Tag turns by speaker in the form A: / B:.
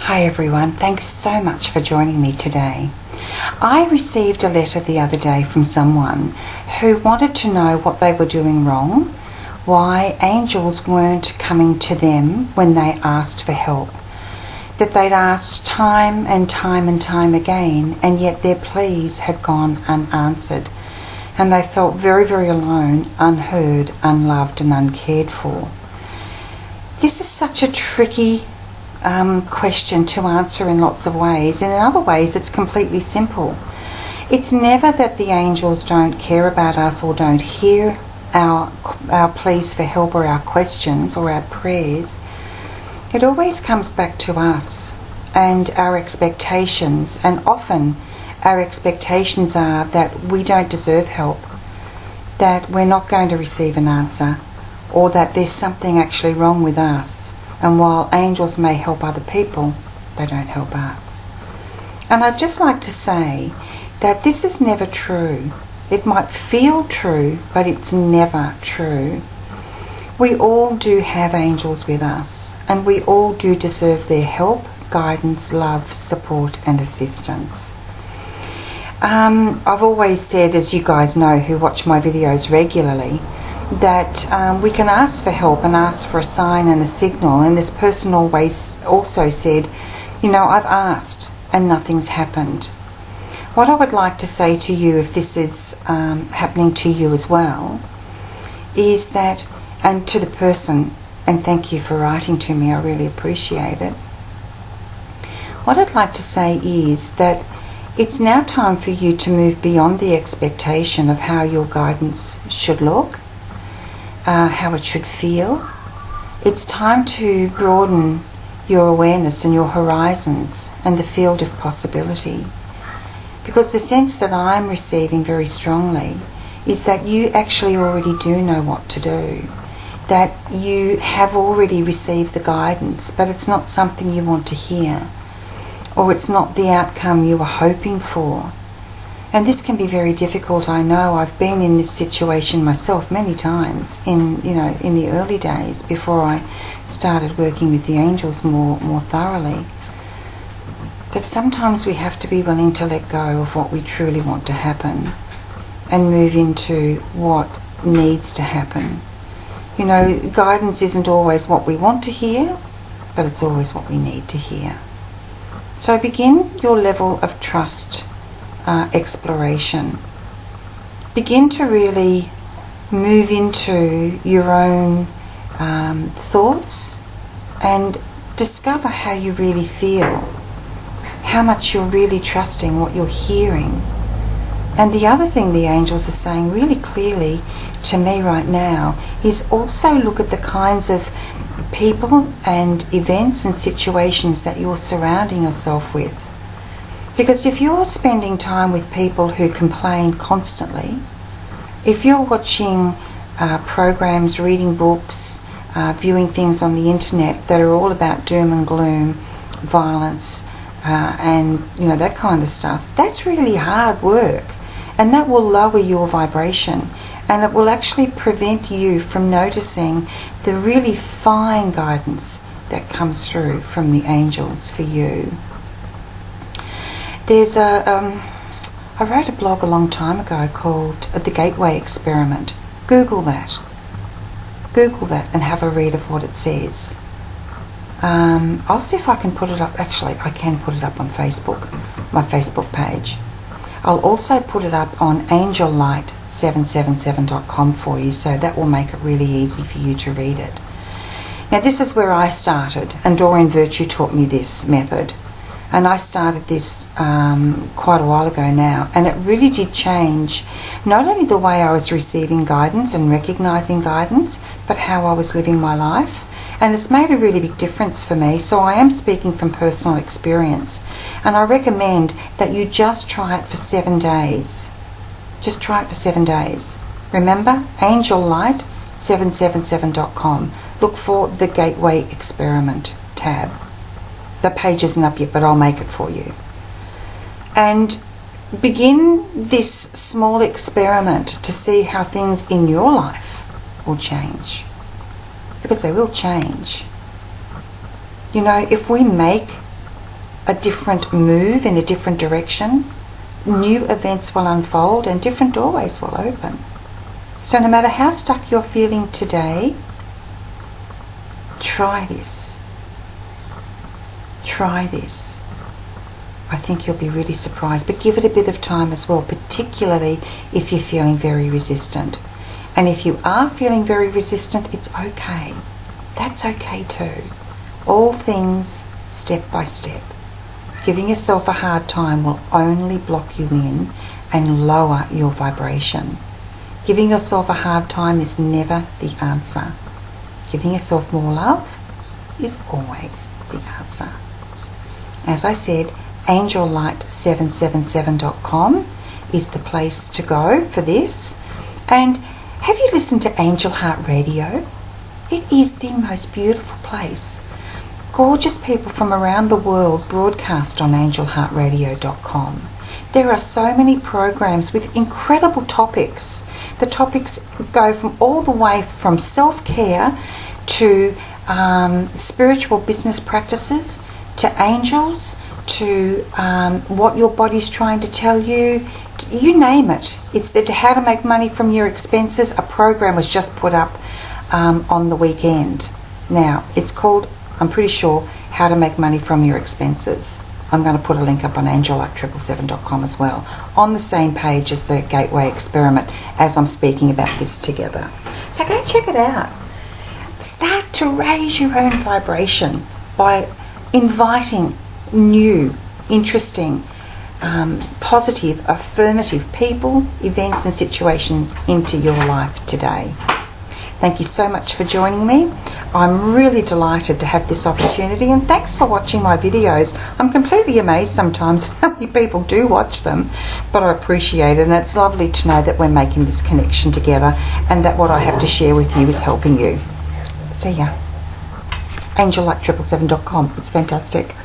A: Hi everyone, thanks so much for joining me today. I received a letter the other day from someone who wanted to know what they were doing wrong, why angels weren't coming to them when they asked for help, that they'd asked time and time again, and yet their pleas had gone unanswered, and they felt very, very alone, unheard, unloved and uncared for. This is such a tricky question to answer in lots of ways, and in other ways it's completely simple. It's never that the angels don't care about us or don't hear our pleas for help or our questions or our prayers. It always comes back to us and our expectations, and often our expectations are that we don't deserve help, that we're not going to receive an answer, or that there's something actually wrong with us. And while angels may help other people, they don't help us. And I'd just like to say that this is never true. It might feel true, but it's never true. We all do have angels with us, and we all do deserve their help, guidance, love, support and assistance. I've always said, as you guys know who watch my videos regularly, that we can ask for help and ask for a sign and a signal, and this person always also said, I've asked and nothing's happened. What I would like to say to you, if this is happening to you as well, is that, and to the person, and thank you for writing to me, I really appreciate it, what I'd like to say is that it's now time for you to move beyond the expectation of how your guidance should look, how it should feel. It's time to broaden your awareness and your horizons and the field of possibility. Because the sense that I'm receiving very strongly is that you actually already do know what to do, that you have already received the guidance, but it's not something you want to hear, or it's not the outcome you were hoping for. And this can be very difficult, I know. I've been in this situation myself many times in the early days before I started working with the angels more thoroughly. But sometimes we have to be willing to let go of what we truly want to happen and move into what needs to happen. Guidance isn't always what we want to hear, but it's always what we need to hear. So begin your level of trust exploration. Begin to really move into your own thoughts and discover how you really feel, how much you're really trusting what you're hearing. And the other thing the angels are saying really clearly to me right now is also look at the kinds of people and events and situations that you're surrounding yourself with. Because if you're spending time with people who complain constantly, if you're watching programs, reading books, viewing things on the internet that are all about doom and gloom, violence, and that kind of stuff, that's really hard work, and that will lower your vibration, and it will actually prevent you from noticing the really fine guidance that comes through from the angels for you. There's I wrote a blog a long time ago called The Gateway Experiment. Google that and have a read of what it says. I'll see if I can put it up. Actually, I can put it up on Facebook, my Facebook page. I'll also put it up on angellight777.com for you, so that will make it really easy for you to read it. Now, this is where I started, and Doreen Virtue taught me this method. And I started this quite a while ago now, and it really did change not only the way I was receiving guidance and recognising guidance, but how I was living my life. And it's made a really big difference for me, so I am speaking from personal experience. And I recommend that you just try it for 7 days. Just try it for 7 days. Remember, angellight777.com. Look for the Gateway Experiment tab. The page isn't up yet, but I'll make it for you. And begin this small experiment to see how things in your life will change. Because they will change. If we make a different move in a different direction. New events will unfold and different doorways will open. So no matter how stuck you're feeling today, try this. Try this. I think you'll be really surprised, but give it a bit of time as well, particularly if you're feeling very resistant. And if you are feeling very resistant, it's okay. That's okay too. All things step by step. Giving yourself a hard time will only block you in and lower your vibration. Giving yourself a hard time is never the answer. Giving yourself more love is always the answer. As I said, angellight777.com is the place to go for this. And have you listened to Angel Heart Radio? It is the most beautiful place. Gorgeous people from around the world broadcast on angelheartradio.com. There are so many programs with incredible topics. The topics go from all the way from self-care to spiritual business practices, to angels, to what your body's trying to tell you. You name it. It's the how to make money from your expenses. A program was just put up on the weekend. Now, it's called, I'm pretty sure, How to Make Money from Your Expenses. I'm going to put a link up on angellight777.com as well, on the same page as the Gateway Experiment, as I'm speaking about this together. So go check it out. Start to raise your own vibration by inviting new, interesting, positive, affirmative people, events and situations into your life today. Thank you so much for joining me. I'm really delighted to have this opportunity, and thanks for watching my videos. I'm completely amazed sometimes how many people do watch them, but I appreciate it, and it's lovely to know that we're making this connection together and that what I have to share with you is helping you. See ya. angellight777.com. It's fantastic.